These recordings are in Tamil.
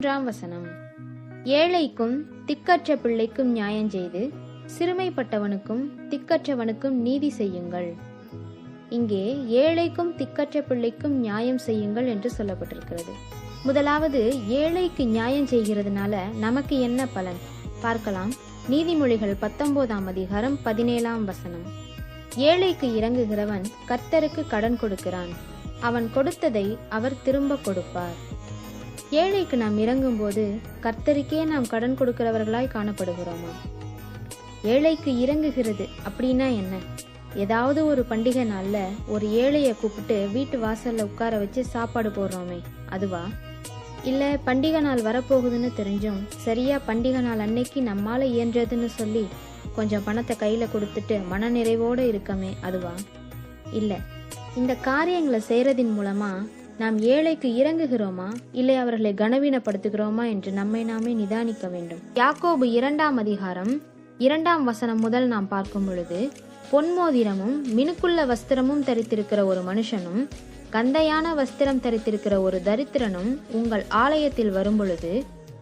வசனம். ஏழைக்கும் திக்கற்ற பிள்ளைக்கும் நியாயம் செய்து சிறுமைப்பட்டவனுக்கும் திக்கற்றவனுக்கும் நீதி செய்யுங்கள். இங்கே ஏழைக்கும் திக்கற்ற பிள்ளைக்கும் நியாயம் செய்யுங்கள் என்று சொல்லப்பட்டிருக்கிறது. முதலாவது, ஏழைக்கு நியாயம் செய்கிறதுனால நமக்கு என்ன பலன் பார்க்கலாம். நீதிமொழிகள் 19ஆம் அதிகாரம் 17ஆம் வசனம். ஏழைக்கு இறங்குகிறவன் கர்த்தருக்கு கடன் கொடுக்கிறான், அவன் கொடுத்ததை அவர் திரும்ப கொடுப்பார். ஏழைக்கு நாம் இறங்கும் போது கர்த்தருக்கே நாம் கடன் கொடுக்கிறவர்களாய் காணப்படுகிறோமா? ஏழைக்கு இறங்குகிறது அப்படின்னா என்ன? ஏதாவது ஒரு பண்டிகை நாள்ல ஒரு ஏழைய கூப்பிட்டு வீட்டு வாசல்ல உட்கார வச்சு சாப்பாடு போடுறோமே, அதுவா? இல்ல பண்டிகை நாள் வரப்போகுதுன்னு தெரிஞ்சும் சரியா பண்டிகை நாள் அன்னைக்கு நம்மால இயன்றதுன்னு சொல்லி கொஞ்சம் பணத்தை கையில கொடுத்துட்டு மன நிறைவோட இருக்கமே, அதுவா? இல்ல. இந்த காரியங்களை செய்யறதின் மூலமா நாம் ஏழைக்கு இறங்குகிறோமா இல்லை அவர்களை கனவீனப்படுத்துகிறோமா என்று நம்மை நாமே நிதானிக்க வேண்டும். யாக்கோபு 2ஆம் அதிகாரம் 2ஆம் வசனம் முதல் நாம் பார்க்கும் பொழுது, பொன்மோதிரமும் மினுக்குள்ள வஸ்திரமும் தரித்திருக்கிற ஒரு மனுஷனும் கந்தையான வஸ்திரம் தரித்திருக்கிற ஒரு தரித்திரனும் உங்கள் ஆலயத்தில் வரும்பொழுது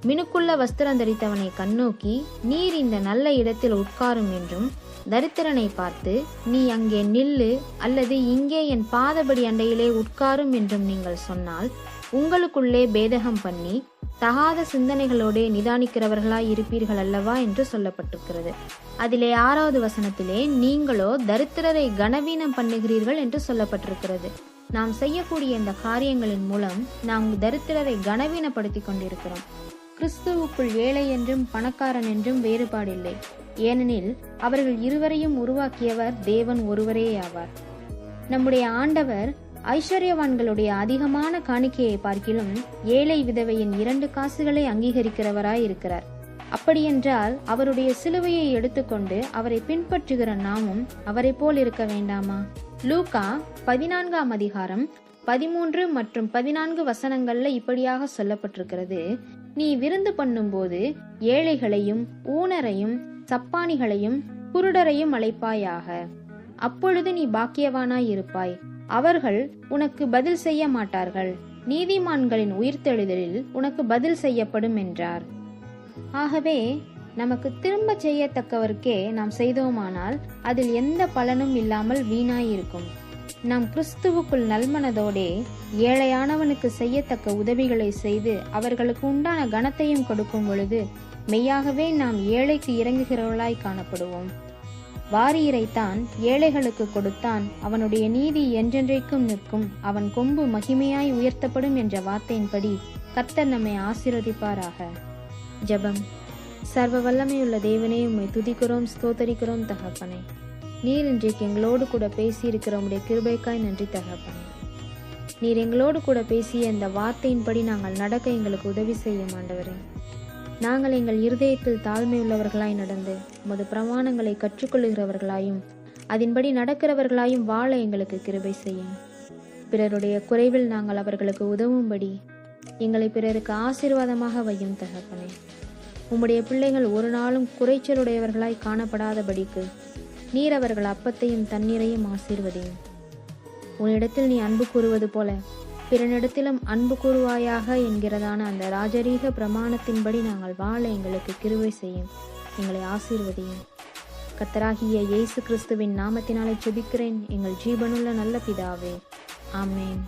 மினுக்குள்ள வஸ்திரம் தரித்தவனை கண்ணோக்கி நீர் இந்த நல்ல இடத்தில் உட்காரும் என்றும், தரித்திரனை பார்த்து நீ அங்கே நில்லு அல்லது இங்கே என் பாதபடி அண்டையிலே உட்காரும் என்றும் நீங்கள் சொன்னால் உங்களுக்குள்ளே பேதகம் பண்ணி தகாத சிந்தனைகளோட நிதானிக்கிறவர்களாய் இருப்பீர்கள் அல்லவா என்று சொல்லப்பட்டிருக்கிறது. அதிலே 6வது வசனத்திலே நீங்களோ தரித்திரரை கனவீனம் பண்ணுகிறீர்கள் என்று சொல்லப்பட்டிருக்கிறது. நாம் செய்யக்கூடிய இந்த காரியங்களின் மூலம் நாம் தரித்திரரை கனவீனப்படுத்தி கொண்டிருக்கிறோம். கிறிஸ்துவுக்குள் ஏழை என்றும் பணக்காரன் என்றும் வேறுபாடில்லை. ஏனெனில் அவர்கள் இருவரையும் உருவாக்கியவர் தேவன் ஒருவரே ஆவார். நம்முடைய ஆண்டவர் ஐஸ்வர்யவான்களுடைய அதிகமான காணிக்கையை பார்க்கிலும் ஏழை விதவையின் 2 காசுகளை அங்கீகரிக்கிறவராய் இருக்கிறார். அப்படியென்றால் அவருடைய சிலுவையை எடுத்துக்கொண்டு அவரை பின்பற்றுகிற நாமும் அவரை போல் இருக்க வேண்டாமா? லூக்கா 14ஆம் அதிகாரம் 13 மற்றும் 14 வசனங்கள்ல இப்படியாக சொல்லப்பட்டிருக்கிறது. நீ விருந்து பண்ணும்போது ஏழைகளையும் ஊனரையும் சப்பானிகளையும் குருடரையும் அழைப்பாயாக, அப்பொழுது நீ பாக்கியவானாய் இருப்பாய், அவர்கள் உனக்கு பதில் செய்ய மாட்டார்கள், நீதிமான்களின் உயிர்த்தெழுதலில் உனக்கு பதில் செய்யப்படும் என்றார். ஆகவே நமக்கு திரும்ப செய்யத்தக்கவர்க்கே நாம் செய்தோமானால் அதில் எந்த பலனும் இல்லாமல் வீணாயிருக்கும். நாம் கிறிஸ்துவுக்குள் நல்மனதோடே ஏழையானவனுக்கு செய்யத்தக்க உதவிகளை செய்து அவர்களுக்கு உண்டான கனத்தையும் கொடுக்கும் பொழுது மெய்யாகவே நாம் ஏழைக்கு இறங்குகிறவர்களாய் காணப்படுவோம். வாரியரைத்தான் ஏழைகளுக்கு கொடுத்தான், அவனுடைய நீதி என்றென்றைக்கும் நிற்கும், அவன் கொம்பு மகிமையாய் உயர்த்தப்படும் என்ற வார்த்தையின்படி கர்த்தர் நம்மை ஆசீர்வதிப்பாராக. ஜெபம். சர்வ வல்லமையுள்ள தேவனே, உம்மை துதிக்கிறோம், ஸ்தோத்தரிக்கிறோம் தகப்பனே. நீர் இன்றைக்கு எங்களோடு கூட பேசியிருக்கிற உம்முடைய கிருபைக்காய் நன்றி தகப்பனே. நீர் எங்களோடு கூட பேசிய இந்த வார்த்தையின்படி நாங்கள் நடக்க எங்களுக்கு உதவி செய்யும் ஆண்டவரே. நாங்கள் எங்கள் இருதயத்தில் தாழ்மையுள்ளவர்களாய் நடந்து உமது பிரமாணங்களை கற்றுக்கொள்ளுகிறவர்களாயும் அதன்படி நடக்கிறவர்களாயும் வாழ எங்களுக்கு கிருபை செய்யும். பிறருடைய குறைவில் நாங்கள் அவர்களுக்கு உதவும்படி எங்களை பிறருக்கு ஆசீர்வாதமாக வையும் தகப்பனே. உம்முடைய பிள்ளைகள் ஒரு நாளும் குறைச்சலுடையவர்களாய் காணப்படாதபடிக்கு நீர் அவர்கள் அப்பத்தையும் தண்ணீரையும் ஆசீர்வதியும். உன்னிடத்தில் நீ அன்பு கூறுவது போல பிறனிடத்திலும் அன்பு கூறுவாயாக என்கிறதான அந்த ராஜரீக பிரமாணத்தின்படி நாங்கள் வாழ எங்களுக்கு கிருபை செய்யும், எங்களை ஆசீர்வதியும். கர்த்தராகிய இயேசு கிறிஸ்துவின் நாமத்தினாலே ஜெபிக்கிறேன் எங்கள் ஜீவனுள்ள நல்ல பிதாவே. ஆமென்.